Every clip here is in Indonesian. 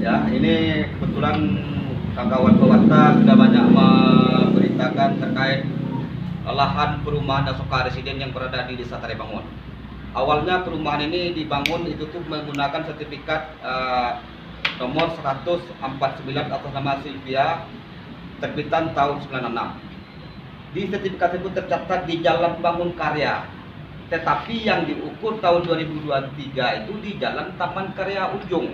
Ya, ini kebetulan kawan Pewata sudah banyak memberitakan terkait lahan perumahan Asoka Residen yang berada di Desa Tarebangun. Awalnya perumahan ini dibangun itu tuh menggunakan sertifikat nomor 149 atas nama Sylvia terbitan tahun 96. Di sertifikat itu tercatat di Jalan Bangun Karya. Tetapi yang diukur tahun 2023 itu di Jalan Taman Karya Ujung.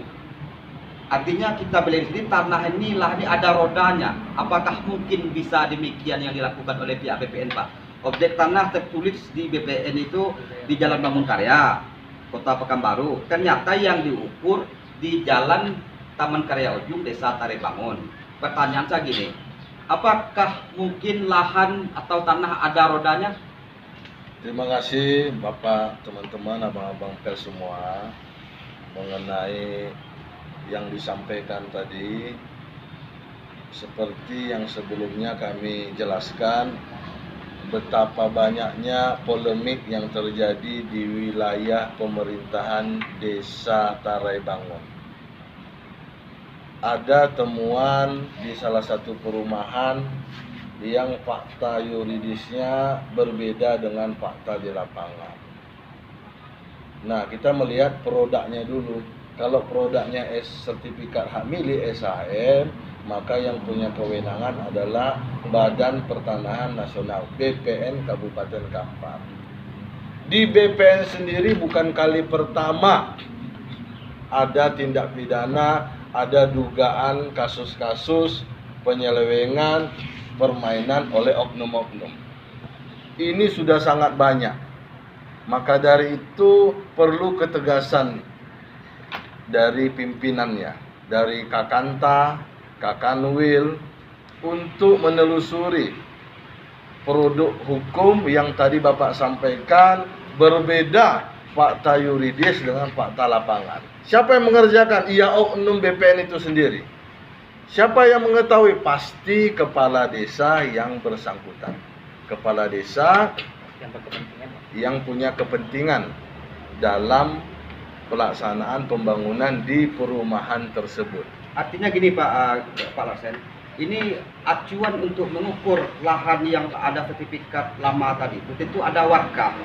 Artinya kita beli sini tanah ini lah ini ada rodanya. Apakah mungkin bisa demikian yang dilakukan oleh pihak BPN, Pak? Objek tanah tertulis di BPN itu di Jalan Bangun Karya, Kota Pekanbaru. Ternyata yang diukur di Jalan Taman Karya Ujung, Desa Tarebangun. Pertanyaan saya gini, apakah mungkin lahan atau tanah ada rodanya? Terima kasih Bapak, teman-teman, abang-abang pers semua mengenai yang disampaikan tadi. Seperti yang sebelumnya kami jelaskan, betapa banyaknya polemik yang terjadi di wilayah pemerintahan Desa Tarebangun. Ada temuan di salah satu perumahan yang fakta yuridisnya berbeda dengan fakta di lapangan. Nah, kita melihat produknya dulu. Kalau produknya sertifikat hak milik SHM, maka yang punya kewenangan adalah Badan Pertanahan Nasional BPN Kabupaten Kampar. Di BPN sendiri bukan kali pertama ada tindak pidana, ada dugaan kasus-kasus penyelewengan permainan oleh oknum-oknum. Ini sudah sangat banyak. Maka dari itu perlu ketegasan dari pimpinannya, dari Kakanta, Kakanwil, untuk menelusuri produk hukum yang tadi Bapak sampaikan berbeda fakta yuridis dengan fakta lapangan. Siapa yang mengerjakan? Iya, oknum BPN itu sendiri. Siapa yang mengetahui? Pasti kepala desa yang bersangkutan. Kepala desa yang punya kepentingan dalam pelaksanaan pembangunan di perumahan tersebut. Artinya gini Pak Larsen, ini acuan untuk mengukur lahan yang ada sertifikat lama tadi itu tentu ada warkah.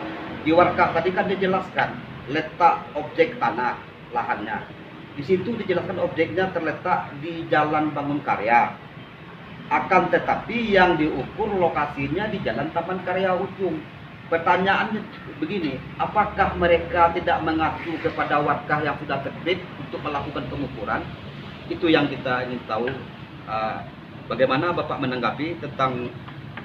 Di warkah tadi kan dijelaskan letak objek tanah lahannya. Di situ dijelaskan objeknya terletak di Jalan Bangun Karya. Akan tetapi yang diukur lokasinya di Jalan Taman Karya Ujung. Pertanyaannya begini, apakah mereka tidak mengacu kepada warkah yang sudah terbit untuk melakukan pengukuran? Itu yang kita ingin tahu. Bagaimana Bapak menanggapi tentang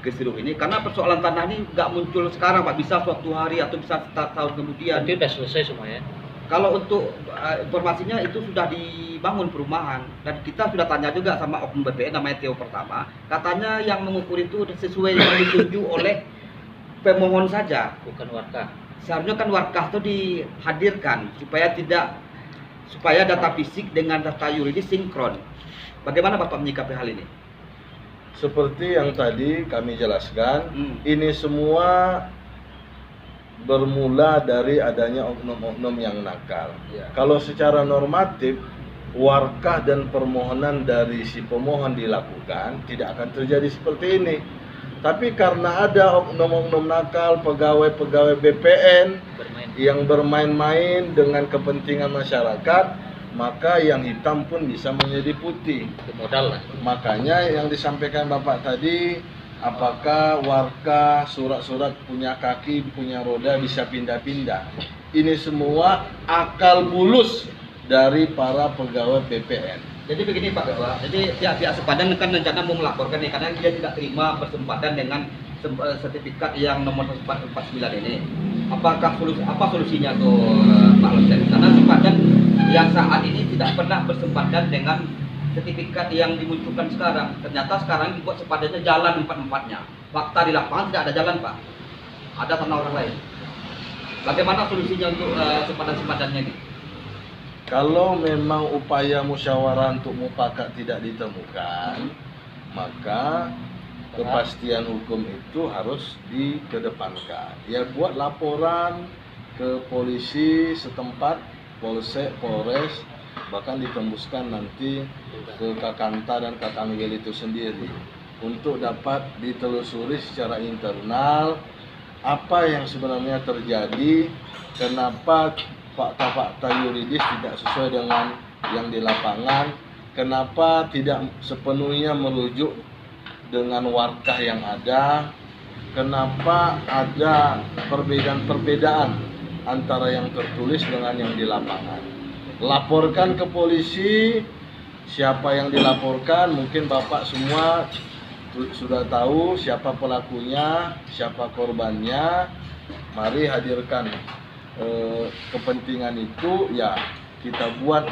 kisruh ini? Karena persoalan tanah ini nggak muncul sekarang, Pak. Bisa suatu hari atau bisa tahun kemudian. Nanti sudah selesai semuanya. Kalau untuk informasinya itu sudah dibangun perumahan dan kita sudah tanya juga sama oknum BPN namanya Theo Pertama, katanya yang mengukur itu sesuai yang ditunjuk oleh pemohon saja, bukan warkah. Seharusnya kan warkah itu dihadirkan supaya data fisik dengan data yuridis sinkron. Bagaimana Bapak menyikapi hal ini? Seperti yang tadi kami jelaskan, ini semua bermula dari adanya oknum-oknum yang nakal. Ya. Kalau secara normatif, warkah dan permohonan dari si pemohon dilakukan, tidak akan terjadi seperti ini. Tapi karena ada oknum-oknum nakal, pegawai-pegawai BPN yang bermain-main dengan kepentingan masyarakat, maka yang hitam pun bisa menjadi putih. Modal lah. Makanya yang disampaikan Bapak tadi, apakah warkah surat-surat punya kaki, punya roda bisa pindah-pindah. Ini semua akal bulus dari para pegawai BPN. Jadi begini Pak Ketua, jadi pihak-pihak sepadan kan rencana mau melaporkan nih karena dia tidak terima bersempadan dengan sertifikat yang nomor 449 ini. Apa solusinya tuh Pak Larsen? Karena sepadan yang saat ini tidak pernah bersempadan dengan sertifikat yang dimunculkan sekarang. Ternyata sekarang dibuat sepadannya jalan empat-empatnya. Fakta di lapangan tidak ada jalan, Pak. Ada tanah orang lain. Bagaimana solusinya untuk sepadan-sepadannya ini? Kalau memang upaya musyawarah untuk mufakat tidak ditemukan, maka kepastian hukum itu harus dikedepankan. Ya, buat laporan ke polisi setempat, polsek, polres, bahkan ditembuskan nanti ke Kakanta dan Kakanwil itu sendiri untuk dapat ditelusuri secara internal apa yang sebenarnya terjadi, kenapa fakta-fakta yuridis tidak sesuai dengan yang di lapangan, kenapa tidak sepenuhnya merujuk dengan warkah yang ada, kenapa ada perbedaan-perbedaan antara yang tertulis dengan yang di lapangan. Laporkan ke polisi siapa yang dilaporkan, mungkin Bapak semua sudah tahu siapa pelakunya, siapa korbannya. Mari hadirkan kepentingan itu, ya kita buat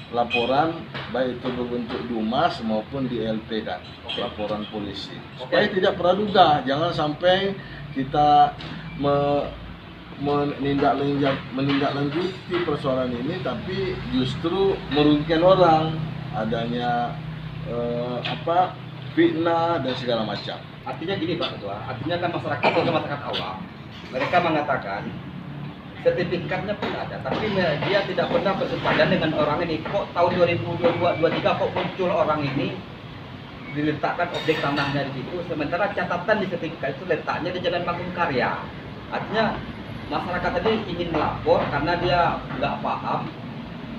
laporan baik itu berbentuk Dumas maupun di LP kan, laporan polisi, supaya tidak praduga, jangan sampai kita menindaklanjuti persoalan ini tapi justru merugikan orang, adanya fitnah dan segala macam. Artinya gini Pak Ketua, artinya kan masyarakat awam, mereka mengatakan sertifikatnya pun ada, tapi dia tidak pernah bersepadan dengan orang ini. Kok tahun 2022-2023 kok muncul orang ini diletakkan objek tanahnya di situ, sementara catatan di sertifikat itu letaknya di Jalan Panggung-Karya. Artinya masyarakat tadi ingin melapor karena dia nggak paham.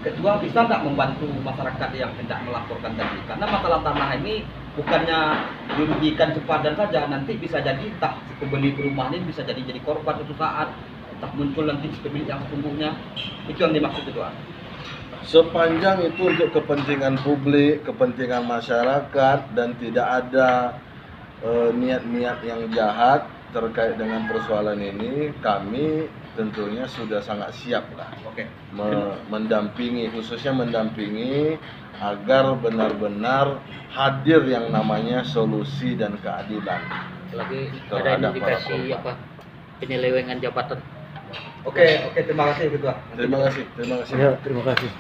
Kedua, bisa nggak membantu masyarakat yang hendak melaporkan tadi? Karena masalah tanah ini bukannya dirugikan sepadan saja, nanti bisa jadi tak si pembeli perumahan ini bisa jadi korban suatu saat, tak muncul nanti pemilik yang sesungguhnya. Itu yang dimaksud itu. Sepanjang itu untuk kepentingan publik, kepentingan masyarakat, dan tidak ada niat-niat yang jahat terkait dengan persoalan ini, kami tentunya sudah sangat siap lah. Mendampingi, khususnya mendampingi agar benar-benar hadir yang namanya solusi dan keadilan. Lagi ada indikasi penyelewengan jabatan. Oke, terima kasih Ketua. Terima kasih. Ya, terima kasih.